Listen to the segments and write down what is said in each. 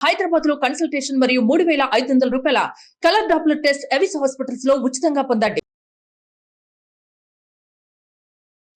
హైదరాబాద్ లో కన్సల్టేషన్ మరియు 3,500 రూపాయల colour Doppler test Avis hospitals లో ఉచితంగా పొందండి.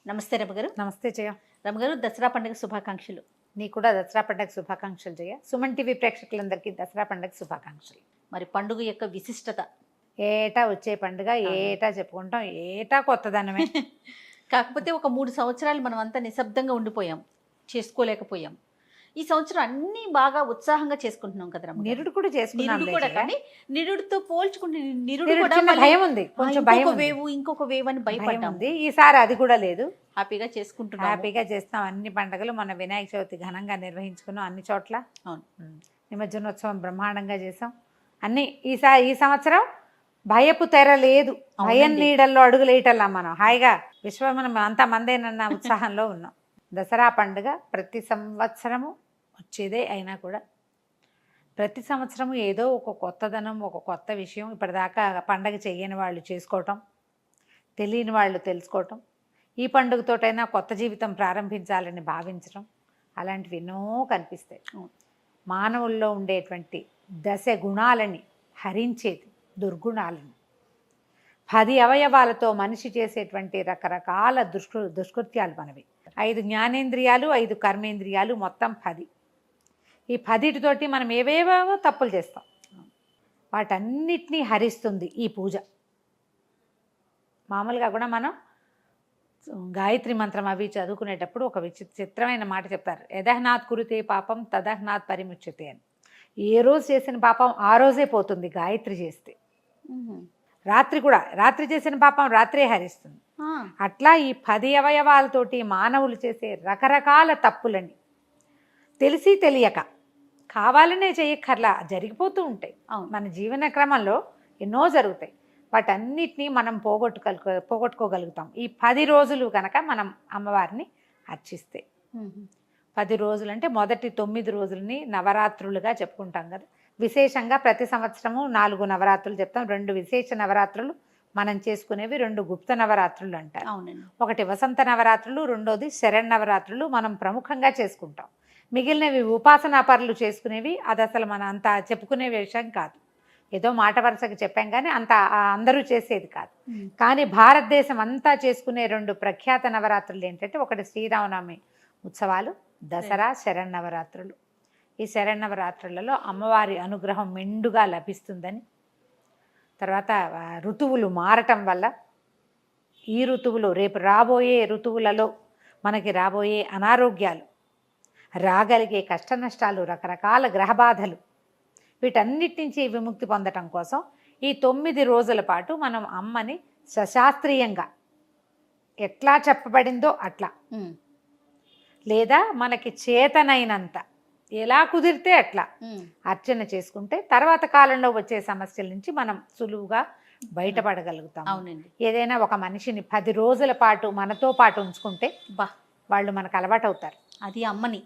నమస్తే రమగారు. నమస్తే జయ. రమగారు, దసరా పండుగ శుభాకాంక్షలు. నీకు కూడా దసరా పండుగ శుభాకాంక్షలు జయ. సుమన్ టీవీ ప్రేక్షకులందరికీ దసరా పండుగ శుభాకాంక్షలు. మరి పండుగ యొక్క విశిష్టత? ఏటా వచ్చే పండుగ, ఏటా చెప్పుకుంటాం, ఏటా కొత్తదనమే. కాకపోతే ఒక 3 సంవత్సరాలు మనం అంతా నిశ్శబ్దంగా ఉండిపోయాం, చేసుకోలేకపోయాం. ఈ సంవత్సరం అన్ని బాగా ఉత్సాహంగా చేసుకుంటున్నాం కదా రమగారు. నిరుడు కూడా చేసుకున్నాం. నిరుడు కూడా, కానీ నిరుడుతో పోల్చుకుంటే నిరుడు కూడా భయం ఉంది, కొంచెం భయం. ఇంకొక వేవ్ అని భయపడ్డాం. ఈసారి అది కూడా లేదు, హ్యాపీగా చేసుకుంటున్నాం. హ్యాపీగా చేస్తాం. అన్ని పండుగలు మన వినాయక చవితి ఘనంగా నిర్వహించుకున్నాం అన్ని చోట్ల. అవును, నిమజ్జనోత్సవం బ్రహ్మాండంగా చేసాం. అన్ని ఈ సంవత్సరం భయపు తెర లేదు, భయం నీడల్లో అడుగులేయటల్లా మనం హాయిగా విశ్వమనం అంతా మందేనన్న ఉత్సాహంలో ఉన్నాం. దసరా పండుగ ప్రతి సంవత్సరము వచ్చేదే అయినా కూడా ప్రతి సంవత్సరము ఏదో ఒక కొత్తదనం, ఒక కొత్త విషయం. ఇప్పటిదాకా పండగ చెయ్యని వాళ్ళు చేసుకోవటం, తెలియని వాళ్ళు తెలుసుకోవటం, ఈ పండుగతోటైనా కొత్త జీవితం ప్రారంభించాలని భావించడం, అలాంటివి ఎన్నో కనిపిస్తాయి. మానవుల్లో ఉండేటువంటి దశ గుణాలని హరించేది దుర్గుణాలని. 10 అవయవాలతో మనిషి చేసేటువంటి రకరకాల దుష్కృత్యాలు మనవి. 5 జ్ఞానేంద్రియాలు, 5 కర్మేంద్రియాలు, మొత్తం 10. ఈ 10తోటి మనం ఏవేవో తప్పులు చేస్తాం. వాటన్నిటినీ హరిస్తుంది ఈ పూజ. మామూలుగా కూడా మనం గాయత్రి మంత్రం అవి చదువుకునేటప్పుడు ఒక విచిత్రమైన మాట చెప్తారు, యదహ్నాత్ కురుతే పాపం తదహ్నాత్ పరిముచ్యతే అని. ఏ రోజు చేసిన పాపం ఆ రోజే పోతుంది గాయత్రి చేస్తే. రాత్రి చేసిన పాపం రాత్రే హరిస్తుంది. అట్లా ఈ 10 అవయవాలతోటి మానవులు చేసే రకరకాల తప్పులని తెలిసి తెలియక, కావాలనే చేయక్కర్లా, జరిగిపోతూ ఉంటాయి. మన జీవన క్రమంలో ఎన్నో జరుగుతాయి. వాటన్నిటినీ మనం పోగొట్టుకోగలుగుతాం ఈ 10 రోజులు కనుక మనం అమ్మవారిని అర్చిస్తే. 10 రోజులు అంటే మొదటి 9 రోజులని నవరాత్రులుగా చెప్పుకుంటాం కదా. విశేషంగా ప్రతి సంవత్సరము 4 నవరాత్రులు చెప్తాం. 2 విశేష నవరాత్రులు మనం చేసుకునేవి, 2 గుప్త నవరాత్రులు అంటారు. ఒకటి వసంత నవరాత్రులు, రెండోది శరన్నవరాత్రులు మనం ప్రముఖంగా చేసుకుంటాం. మిగిలినవి ఉపాసనా పరులు చేసుకునేవి. అది అసలు మన అంత చెప్పుకునే విషయం కాదు, ఏదో మాట వరుసకి చెప్పాం కానీ అంత అందరూ చేసేది కాదు. కానీ భారతదేశం అంతా చేసుకునే 2 ప్రఖ్యాత నవరాత్రులు ఏంటంటే, ఒకటి శ్రీరామనవమి ఉత్సవాలు, దసరా, శరన్నవరాత్రులు. ఈ శరన్నవరాత్రులలో అమ్మవారి అనుగ్రహం మెండుగా లభిస్తుందని, తర్వాత ఋతువులు మారటం వల్ల ఈ ఋతువులు రేపు రాబోయే ఋతువులలో మనకి రాబోయే అనారోగ్యాలు, రాగలిగే కష్ట నష్టాలు, రకరకాల గ్రహబాధలు, వీటన్నిటి నుంచి విముక్తి పొందటం కోసం ఈ 9 రోజుల పాటు మనం అమ్మని సశాస్త్రీయంగా ఎట్లా చెప్పబడిందో అట్లా, లేదా మనకి చేతనైనంత ఎలా కుదిరితే అట్లా అర్చన చేసుకుంటే తర్వాత కాలంలో వచ్చే సమస్యల నుంచి మనం సులువుగా బయటపడగలుగుతాం. అవునండి. ఏదైనా ఒక మనిషిని 10 రోజుల పాటు మనతో పాటు ఉంచుకుంటే వాళ్ళు మనకు అలవాటు అవుతారు. అది అమ్మని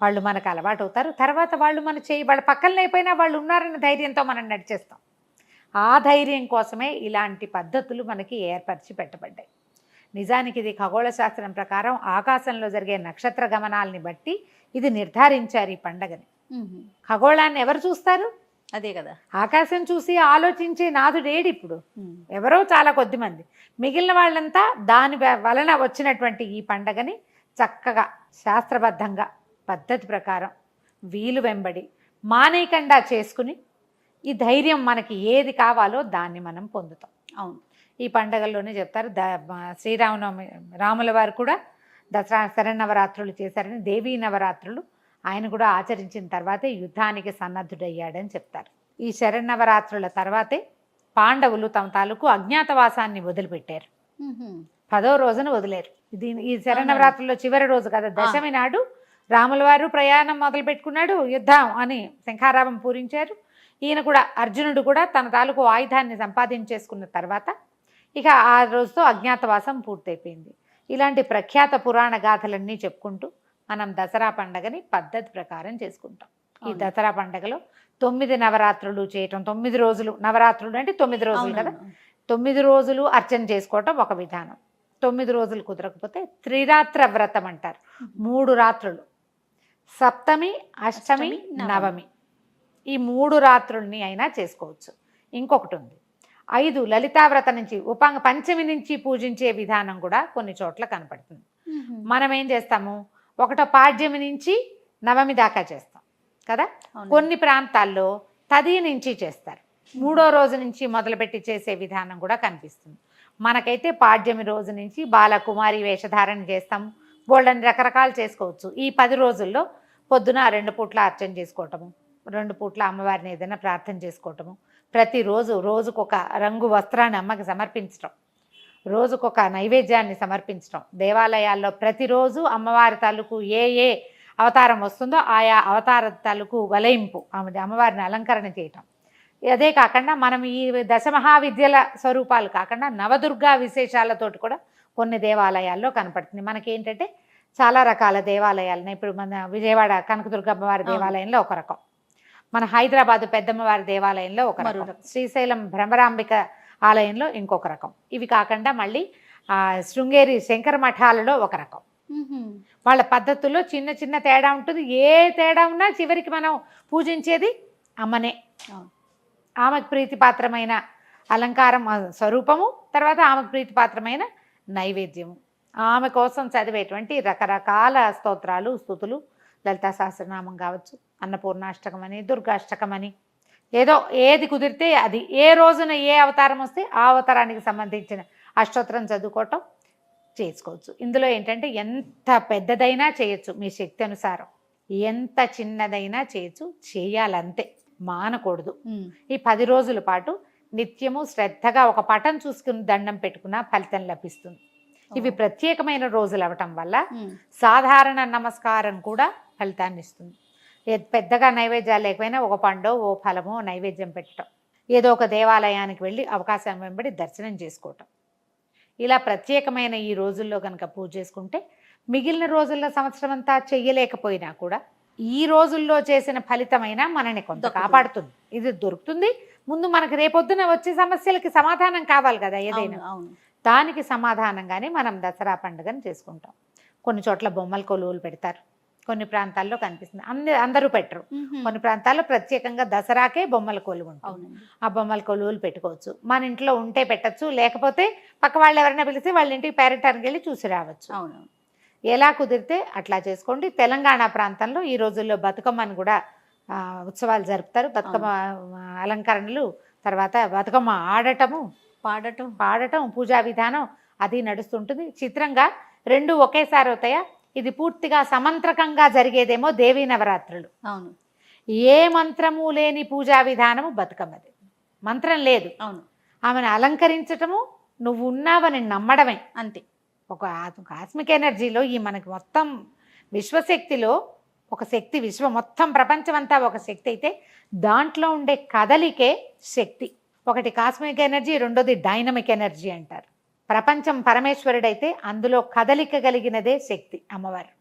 వాళ్ళు మనకు అలవాటు అవుతారు. తర్వాత వాళ్ళు మన వాళ్ళ పక్కన అయిపోయినా వాళ్ళు ఉన్నారన్న ధైర్యంతో మనం నడిచేస్తాం. ఆ ధైర్యం కోసమే ఇలాంటి పద్ధతులు మనకి ఏర్పరిచి పెట్టబడ్డాయి. నిజానికి ఇది ఖగోళ శాస్త్రం ప్రకారం ఆకాశంలో జరిగే నక్షత్ర గమనాలని బట్టి ఇది నిర్ధారించారు ఈ పండగని. ఖగోళాన్ని ఎవరు చూస్తారు? అదే కదా, ఆకాశం చూసి ఆలోచించే నాదుడేడు ఇప్పుడు ఎవరో చాలా కొద్ది మంది. మిగిలిన వాళ్ళంతా దాని వలన వచ్చినటువంటి ఈ పండగని చక్కగా శాస్త్రబద్ధంగా పద్ధతి ప్రకారం వీలు వెంబడి మానేయకుండా చేసుకుని ఈ ధైర్యం మనకి ఏది కావాలో దాన్ని మనం పొందుతాం. అవును, ఈ పండగల్లోనే చెప్తారు. శ్రీరామనవమి రాముల వారు కూడా దసరా శరన్నవరాత్రులు చేశారని, దేవీ నవరాత్రులు ఆయన కూడా ఆచరించిన తర్వాతే యుద్ధానికి సన్నద్ధుడయ్యాడని చెప్తారు. ఈ శరన్నవరాత్రుల తర్వాతే పాండవులు తమ తాలూకు అజ్ఞాతవాసాన్ని వదిలిపెట్టారు. 10వ రోజున వదిలేరు. ఈ శరన్నవరాత్రుల్లో చివరి రోజు కదా, దశమి నాడు రాముల వారు ప్రయాణం మొదలు పెట్టుకున్నాడు, యుద్ధం అని శంఖారావం పూరించారు. ఈయన కూడా, అర్జునుడు కూడా తన తాలూకు ఆయుధాన్ని సంపాదించేసుకున్న తర్వాత ఇక ఆ రోజుతో అజ్ఞాతవాసం పూర్తయిపోయింది. ఇలాంటి ప్రఖ్యాత పురాణ గాథలన్నీ చెప్పుకుంటూ మనం దసరా పండగని పద్ధతి ప్రకారం చేసుకుంటాం. ఈ దసరా పండగలో 9 నవరాత్రులు చేయటం, 9 రోజులు నవరాత్రులు అంటే 9 రోజులు కదా, 9 రోజులు అర్చన చేసుకోవటం ఒక విధానం. 9 రోజులు కుదరకపోతే త్రిరాత్ర వ్రతం అంటారు. 3 రాత్రులు, సప్తమి, అష్టమి, నవమి ఈ 3 రాత్రుల్ని అయినా చేసుకోవచ్చు. ఇంకొకటి ఉంది, 5 లలితావ్రత నుంచి పంచమి నుంచి పూజించే విధానం కూడా కొన్ని చోట్ల కనపడుతుంది. మనం ఏం చేస్తాము, ఒకటో పాడ్యమి నుంచి నవమి దాకా చేస్తాం కదా. కొన్ని ప్రాంతాల్లో తది నుంచి చేస్తారు, 3వ రోజు నుంచి మొదలుపెట్టి చేసే విధానం కూడా కనిపిస్తుంది. మనకైతే పాడ్యమి రోజు నుంచి బాలకుమారి వేషధారణ చేస్తాము, బోల్డని రకరకాలు చేసుకోవచ్చు. ఈ 10 రోజుల్లో పొద్దున 2 పూట్ల అర్చన చేసుకోవటము, 2 పూట్ల అమ్మవారిని ఏదైనా ప్రార్థన చేసుకోవటము, ప్రతిరోజు రోజుకొక రంగు వస్త్రాన్ని అమ్మకి సమర్పించడం, రోజుకొక నైవేద్యాన్ని సమర్పించడం, దేవాలయాల్లో ప్రతిరోజు అమ్మవారి తాలూకు ఏ అవతారం వస్తుందో ఆయా అవతార తాలూకు వలయింపు, అమ్మవారిని అలంకరణ చేయటం. అదే కాకుండా మనం ఈ దశమహావిద్యల స్వరూపాలు కాకుండా నవదుర్గా విశేషాలతోటి కూడా కొన్ని దేవాలయాల్లో కనపడుతుంది. మనకేంటంటే చాలా రకాల దేవాలయాలను, ఇప్పుడు మన విజయవాడ కనకదుర్గమ్మవారి దేవాలయంలో ఒక రకం, మన హైదరాబాదు పెద్దమ్మవారి దేవాలయంలో ఒక రకం, శ్రీశైలం భ్రమరాంబిక ఆలయంలో ఇంకొక రకం, ఇవి కాకుండా మళ్ళీ శృంగేరి శంకర మఠాలలో ఒక రకం. వాళ్ళ పద్ధతుల్లో చిన్న చిన్న తేడా ఉంటుంది. ఏ తేడా ఉన్నా చివరికి మనం పూజించేది అమ్మనే. ఆమెకు ప్రీతిపాత్రమైన అలంకారం స్వరూపము, తర్వాత ఆమెకు ప్రీతిపాత్రమైన నైవేద్యము, ఆమె కోసం చదివేటువంటి రకరకాల స్తోత్రాలు స్తుతులు, లలితా సహస్రనామం కావచ్చు, అన్నపూర్ణాష్టకం అని, దుర్గాష్టకం అని, ఏదో ఏది కుదిరితే అది, ఏ రోజున ఏ అవతారం వస్తే ఆ అవతారానికి సంబంధించిన అష్టోత్తరం చదువుకోవటం చేసుకోవచ్చు. ఇందులో ఏంటంటే ఎంత పెద్దదైనా చేయొచ్చు, మీ శక్తి అనుసారం, ఎంత చిన్నదైనా చేయొచ్చు, చేయాలంతే, మానకూడదు. ఈ 10 రోజుల పాటు నిత్యము శ్రద్ధగా ఒక పటం చూసుకుని దండం పెట్టుకున్న ఫలితం లభిస్తుంది. ఇవి ప్రత్యేకమైన రోజులు అవటం వల్ల సాధారణ నమస్కారం కూడా ఫలితాన్ని ఇస్తుంది. పెద్దగా నైవేద్యాలు లేకపోయినా ఒక పండో ఓ ఫలమో నైవేద్యం పెట్టడం, ఏదో ఒక దేవాలయానికి వెళ్ళి అవకాశం వెంబడి దర్శనం చేసుకోవటం, ఇలా ప్రత్యేకమైన ఈ రోజుల్లో కనుక పూజ చేసుకుంటే మిగిలిన రోజుల్లో సంవత్సరం అంతా చెయ్యలేకపోయినా కూడా ఈ రోజుల్లో చేసిన ఫలితమైనా మనని కొంత కాపాడుతుంది. ఇది దొరుకుతుంది. ముందు మనకు రేపొద్దున వచ్చే సమస్యలకి సమాధానం కావాలి కదా, ఏదైనా దానికి సమాధానంగానే మనం దసరా పండుగను చేసుకుంటాం. కొన్ని చోట్ల బొమ్మల కొలువులు పెడతారు, కొన్ని ప్రాంతాల్లో కనిపిస్తుంది, అందరూ పెట్టరు. కొన్ని ప్రాంతాల్లో ప్రత్యేకంగా దసరాకే బొమ్మల కొలువు ఉంటుంది. ఆ బొమ్మల కొలువులు పెట్టుకోవచ్చు. మన ఇంట్లో ఉంటే పెట్టచ్చు, లేకపోతే పక్క వాళ్ళు ఎవరైనా పిలిచి వాళ్ళ ఇంటికి పేరటానికి వెళ్ళి చూసి రావచ్చు. ఎలా కుదిరితే అట్లా చేసుకోండి. తెలంగాణ ప్రాంతంలో ఈ రోజుల్లో బతుకమ్మని కూడా ఉత్సవాలు జరుపుతారు. బతుకమ్మ అలంకరణలు, తర్వాత బతుకమ్మ పాడటం పూజా విధానం అది నడుస్తుంటుంది. చిత్రంగా 2 ఒకేసారి అవుతాయా? ఇది పూర్తిగా సమంత్రకంగా జరిగేదేమో దేవీ నవరాత్రులు. అవును, ఏ మంత్రము లేని పూజా విధానము బతుకమ్మది. మంత్రం లేదు, అవును, ఆమెను అలంకరించటము, నువ్వు ఉన్నావని నమ్మడమే, అంతే. ఒక కాస్మిక్ ఎనర్జీలో ఈ మనకి మొత్తం విశ్వశక్తిలో ఒక శక్తి, విశ్వం మొత్తం ప్రపంచం అంతా ఒక శక్తి అయితే దాంట్లో ఉండే కదలికే శక్తి. ఒకటి కాస్మిక్ ఎనర్జీ, రెండోది డైనమిక్ ఎనర్జీ అంటారు. ప్రపంచం పరమేశ్వరుడైతే అందులో కదలిక కలిగినదే శక్తి అమ్మవారు.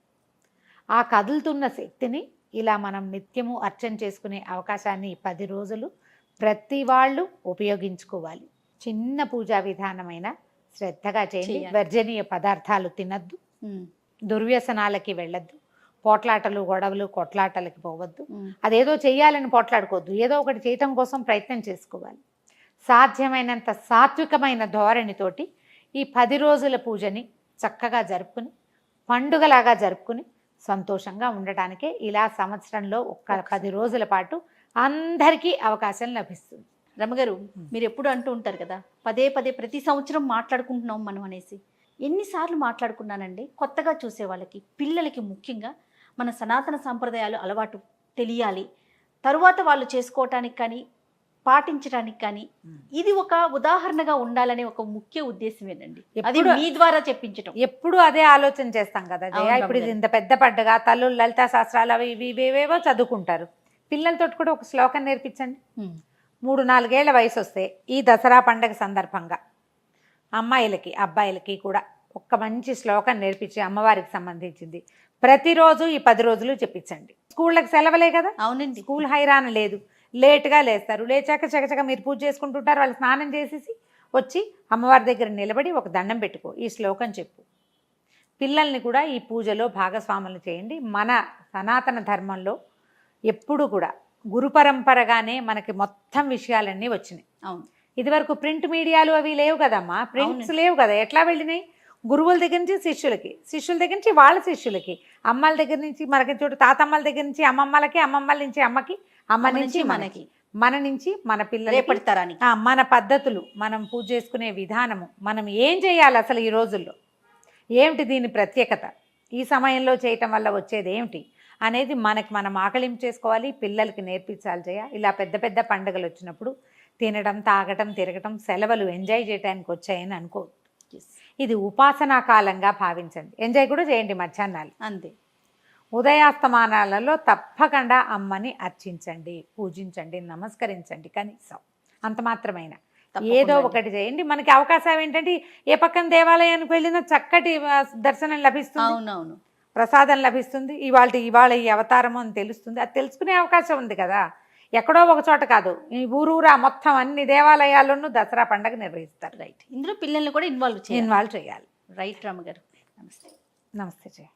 ఆ కదులుతున్న శక్తిని ఇలా మనం నిత్యము అర్చన చేసుకునే అవకాశాన్ని 10 రోజులు ప్రతి వాళ్ళు ఉపయోగించుకోవాలి. చిన్న పూజా విధానమైన శ్రద్ధగా చేయండి. వర్జనీయ పదార్థాలు తినద్దు, దుర్వ్యసనాలకి వెళ్ళద్దు, పోట్లాటలు గొడవలు కొట్లాటలకి పోవద్దు. అదేదో చెయ్యాలని పోట్లాడుకోవద్దు, ఏదో ఒకటి చేయటం కోసం ప్రయత్నం చేసుకోవాలి. సాధ్యమైనంత సాత్వికమైన ధోరణితోటి ఈ 10 రోజుల పూజని చక్కగా జరుపుకుని, పండుగలాగా జరుపుకుని సంతోషంగా ఉండటానికే ఇలా సంవత్సరంలో ఒక్క 10 రోజుల పాటు అందరికీ అవకాశం లభిస్తుంది. రమ్మగారు, మీరు ఎప్పుడు అంటూ ఉంటారు కదా, పదే ప్రతి సంవత్సరం మాట్లాడుకుంటున్నాం మనం అనేసి. ఎన్నిసార్లు మాట్లాడుకున్నానండి. కొత్తగా చూసే వాళ్ళకి, పిల్లలకి ముఖ్యంగా మన సనాతన సాంప్రదాయాలు అలవాటు తెలియాలి, తరువాత వాళ్ళు చేసుకోవటానికి కానీ పాటించడానికి కానీ ఇది ఒక ఉదాహరణగా ఉండాలనే ఒక ముఖ్య ఉద్దేశమేనండి. అది మీ ద్వారా చెప్పించటం. ఎప్పుడు అదే ఆలోచన చేస్తాం కదా జయ. ఇప్పుడు ఇది ఇంత పెద్ద పండుగ, తల్లులు లలితా శాస్త్రాలు అవి ఇవేవో చదువుకుంటారు. పిల్లలతో కూడా ఒక శ్లోకం నేర్పించండి. 3-4 ఏళ్ల వయసు వస్తే ఈ దసరా పండుగ సందర్భంగా అమ్మాయిలకి అబ్బాయిలకి కూడా ఒక మంచి శ్లోకం నేర్పించి అమ్మవారికి సంబంధించింది ప్రతిరోజు ఈ 10 రోజులు చెప్పించండి. స్కూళ్ళకి సెలవులే కదా. అవునండి, స్కూల్ హైరాణ లేదు, లేట్గా లేస్తారు. లేచాక చకచక మీరు పూజ చేసుకుంటుంటారు, వాళ్ళు స్నానం చేసేసి వచ్చి అమ్మవారి దగ్గర నిలబడి ఒక దండం పెట్టుకో, ఈ శ్లోకం చెప్పు. పిల్లల్ని కూడా ఈ పూజలో భాగస్వాములు చేయండి. మన సనాతన ధర్మంలో ఎప్పుడు కూడా గురు పరంపరగానే మనకి మొత్తం విషయాలన్నీ వచ్చినాయి. అవును. ఇదివరకు ప్రింట్ మీడియాలు అవి లేవు కదమ్మా, ప్రింట్స్ లేవు కదా, ఎట్లా వెళ్ళినాయి? గురువుల దగ్గర నుంచి శిష్యులకి, శిష్యుల దగ్గర నుంచి వాళ్ళ శిష్యులకి, అమ్మల దగ్గర నుంచి మనకి చూడు, తాతమ్మల దగ్గర నుంచి అమ్మమ్మలకి, అమ్మమ్మల నుంచి అమ్మకి, అమ్మ నుంచి మనకి, మన నుంచి మన పిల్లలకి, రేపటి తరానికి. మన పద్ధతులు, మనం పూజ చేసుకునే విధానము, మనం ఏం చేయాలి అసలు ఈ రోజుల్లో, ఏమిటి దీని ప్రత్యేకత, ఈ సమయంలో చేయటం వల్ల వచ్చేది ఏమిటి అనేది మనకి మనం ఆకలింపు చేసుకోవాలి, పిల్లలకి నేర్పించాలి. ఇలా పెద్ద పెద్ద పండుగలు వచ్చినప్పుడు తినడం, తాగటం, తిరగటం, సెలవులు ఎంజాయ్ చేయడానికి వచ్చాయని అనుకో. ఇది ఉపాసనా కాలంగా భావించండి. ఎంజాయ్ కూడా చేయండి మధ్యాహ్నాలు, అంతే. ఉదయాస్తమానాలలో తప్పకుండా అమ్మని అర్చించండి, పూజించండి, నమస్కరించండి. కనీసం అంత మాత్రమైన ఏదో ఒకటి చేయండి. మనకి అవకాశం ఏంటంటే ఏ పక్కన దేవాలయానికి వెళ్ళినా చక్కటి దర్శనం లభిస్తుంది, అవునవును, ప్రసాదం లభిస్తుంది, ఇవాళ ఈ అవతారము అని తెలుస్తుంది. అది తెలుసుకునే అవకాశం ఉంది కదా, ఎక్కడో ఒక చోట కాదు, ఈ ఊరూరా మొత్తం అన్ని దేవాలయాల్లోనూ దసరా పండుగ నిర్వహిస్తారు. రైట్. ఇందులో పిల్లల్ని కూడా ఇన్వాల్వ్ చేయాలి. రైట్ రామగారు. నమస్తే. నమస్తే జయ.